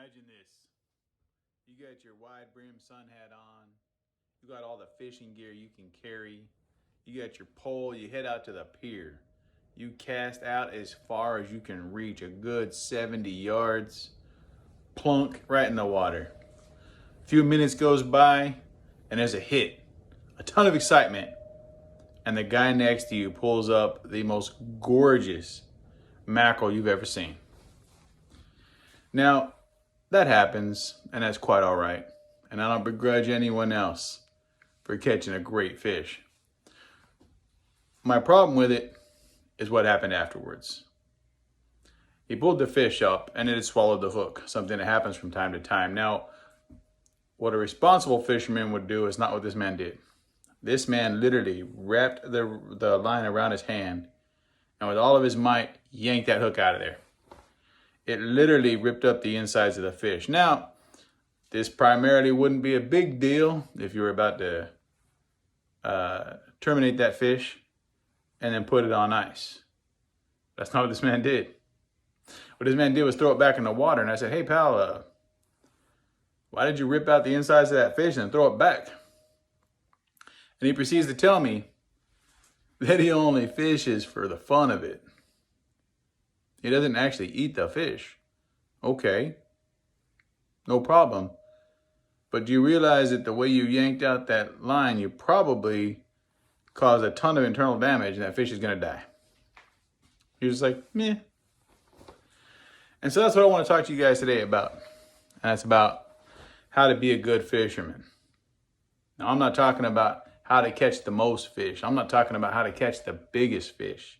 Imagine this. You got your wide brim sun hat on. You got all the fishing gear you can carry. You got your pole. You head out to the pier. You cast out as far as you can reach, a good 70 yards. Plunk right in the water. A few minutes goes by and there's a hit. A ton of excitement. And the guy next to you pulls up the most gorgeous mackerel you've ever seen. Now, that happens, and that's quite all right. And I don't begrudge anyone else for catching a great fish. My problem with it is what happened afterwards. He pulled the fish up and it had swallowed the hook, something that happens from time to time. Now, what a responsible fisherman would do is not what this man did. This man literally wrapped the line around his hand and with all of his might yanked that hook out of there. It literally ripped up the insides of the fish. Now, this primarily wouldn't be a big deal if you were about to terminate that fish and then put it on ice. That's not what this man did. What this man did was throw it back in the water. And I said, hey, pal, why did you rip out the insides of that fish and throw it back? And he proceeds to tell me that he only fishes for the fun of it. He doesn't actually eat the fish. Okay, no problem. But do you realize that the way you yanked out that line, you probably caused a ton of internal damage and that fish is going to die? You're just like, meh. And so that's what I want to talk to you guys today about. And it's about how to be a good fisherman. Now, I'm not talking about how to catch the most fish. I'm not talking about how to catch the biggest fish.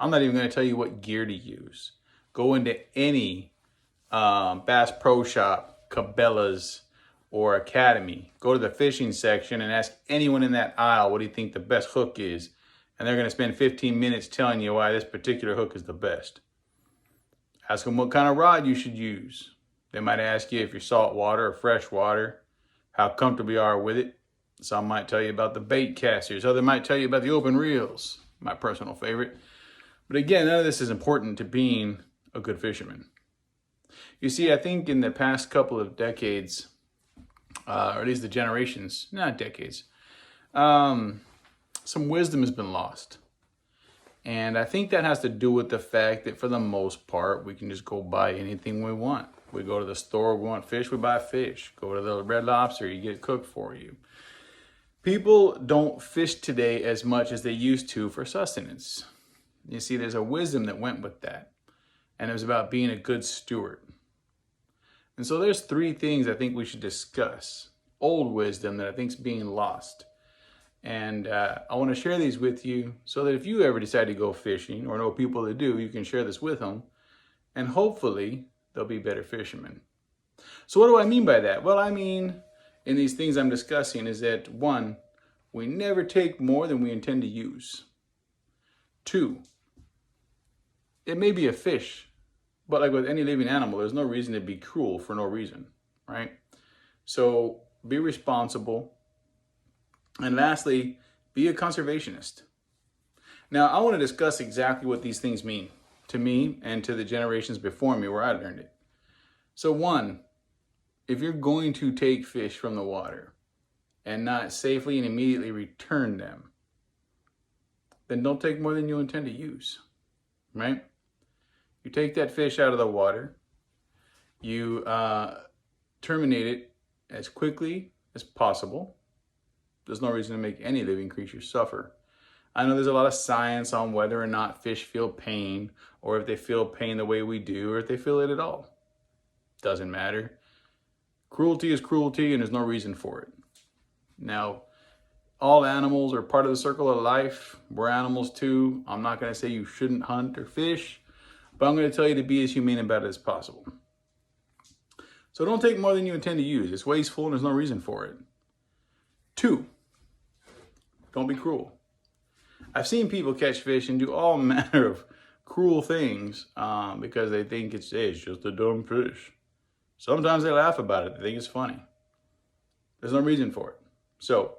I'm not even going to tell you what gear to use. Go into any Bass Pro Shop, Cabela's, or Academy. Go to the fishing section and ask anyone in that aisle what do you think the best hook is. And they're going to spend 15 minutes telling you why this particular hook is the best. Ask them what kind of rod you should use. They might ask you if you're saltwater or freshwater, how comfortable you are with it. Some might tell you about the bait casters. Others might tell you about the open reels, my personal favorite. But again, none of this is important to being a good fisherman. You see, I think in the past couple of decades, or at least the generations, not decades, some wisdom has been lost. And I think that has to do with the fact that for the most part, we can just go buy anything we want. We go to the store, we want fish, we buy fish. Go to the Red Lobster, you get it cooked for you. People don't fish today as much as they used to for sustenance. You see, there's a wisdom that went with that. And it was about being a good steward. And so there's three things I think we should discuss. Old wisdom that I think is being lost. And I want to share these with you so that if you ever decide to go fishing or know people that do, you can share this with them. And hopefully they'll be better fishermen. So what do I mean by that? Well, I mean, in these things I'm discussing is that one, we never take more than we intend to use. Two, it may be a fish, but like with any living animal, there's no reason to be cruel for no reason, right? So be responsible. And lastly, be a conservationist. Now, I want to discuss exactly what these things mean to me and to the generations before me where I learned it. So one, if you're going to take fish from the water and not safely and immediately return them, then don't take more than you intend to use, right? You take that fish out of the water, you terminate it as quickly as possible. There's no reason to make any living creature suffer. I know there's a lot of science on whether or not fish feel pain, or if they feel pain the way we do, or if they feel it at all. Doesn't matter. Cruelty is cruelty, and there's no reason for it. Now, all animals are part of the circle of life. We're animals too. I'm not going to say you shouldn't hunt or fish, but I'm going to tell you to be as humane about it as possible. So don't take more than you intend to use. It's wasteful and there's no reason for it. Two, don't be cruel. I've seen people catch fish and do all manner of cruel things because they think it's just a dumb fish. Sometimes they laugh about it. They think it's funny. There's no reason for it. So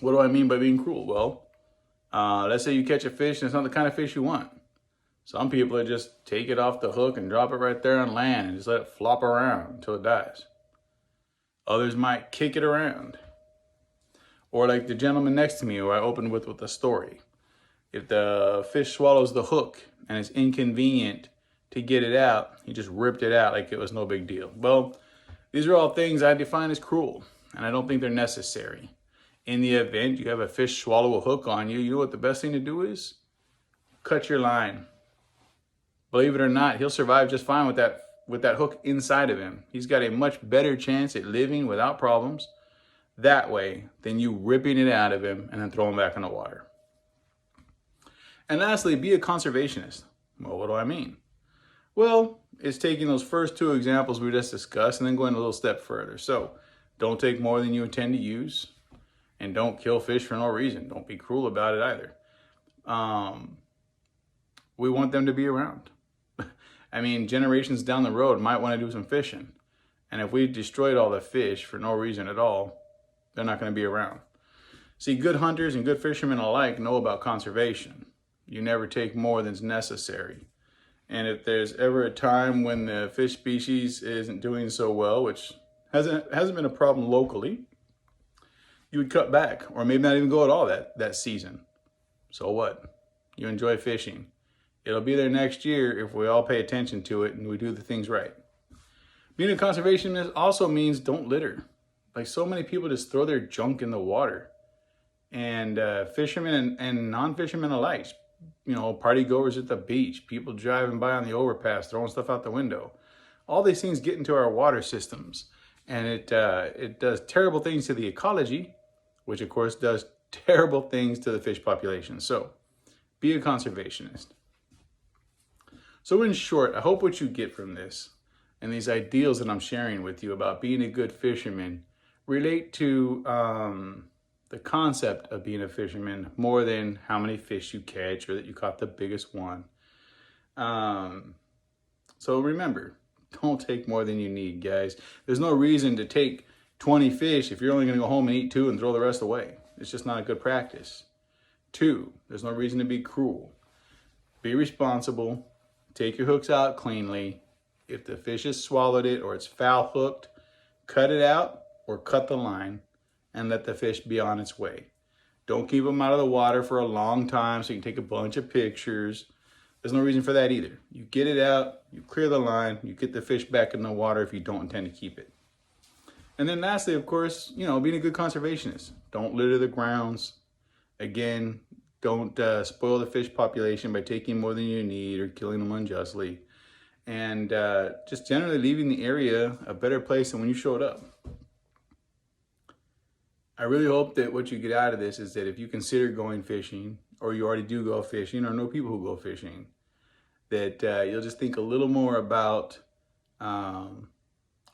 what do I mean by being cruel? Well, let's say you catch a fish and it's not the kind of fish you want. Some people are just take it off the hook and drop it right there on land and just let it flop around until it dies. Others might kick it around. Or like the gentleman next to me who I opened with a story. If the fish swallows the hook and it's inconvenient to get it out, he just ripped it out like it was no big deal. Well, these are all things I define as cruel, and I don't think they're necessary. In the event you have a fish swallow a hook on you, you know what the best thing to do is? Cut your line. Believe it or not, he'll survive just fine with that hook inside of him. He's got a much better chance at living without problems that way than you ripping it out of him and then throwing him back in the water. And lastly, be a conservationist. Well, what do I mean? Well, it's taking those first two examples we just discussed and then going a little step further. So don't take more than you intend to use, and don't kill fish for no reason. Don't be cruel about it either. We want them to be around. I mean, generations down the road might want to do some fishing. And if we destroyed all the fish for no reason at all, they're not going to be around. See, good hunters and good fishermen alike know about conservation. You never take more than's necessary. And if there's ever a time when the fish species isn't doing so well, which hasn't been a problem locally, you would cut back, or maybe not even go at all that season. So what? You enjoy fishing. It'll be there next year if we all pay attention to it and we do the things right. Being a conservationist also means don't litter. Like, so many people just throw their junk in the water. And fishermen and non-fishermen alike, you know, party goers at the beach, people driving by on the overpass, throwing stuff out the window. All these things get into our water systems, and it does terrible things to the ecology, which of course does terrible things to the fish population. So be a conservationist. So in short, I hope what you get from this and these ideals that I'm sharing with you about being a good fisherman relate to the concept of being a fisherman more than how many fish you catch or that you caught the biggest one. So remember, don't take more than you need, guys. There's no reason to take 20 fish if you're only going to go home and eat 2 and throw the rest away. It's just not a good practice. 2, there's no reason to be cruel. Be responsible. Take your hooks out cleanly. If the fish has swallowed it or it's foul hooked, cut it out or cut the line and let the fish be on its way. Don't keep them out of the water for a long time so you can take a bunch of pictures. There's no reason for that either. You get it out, you clear the line, you get the fish back in the water if you don't intend to keep it. And then lastly, of course, you know, being a good conservationist. Don't litter the grounds. Again, don't spoil the fish population by taking more than you need or killing them unjustly. And just generally leaving the area a better place than when you showed up. I really hope that what you get out of this is that if you consider going fishing, or you already do go fishing, or know people who go fishing, that you'll just think a little more about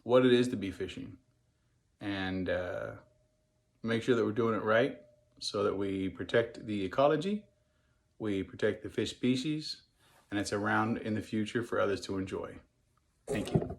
what it is to be fishing. And make sure that we're doing it right so that we protect the ecology, we protect the fish species, and it's around in the future for others to enjoy. Thank you.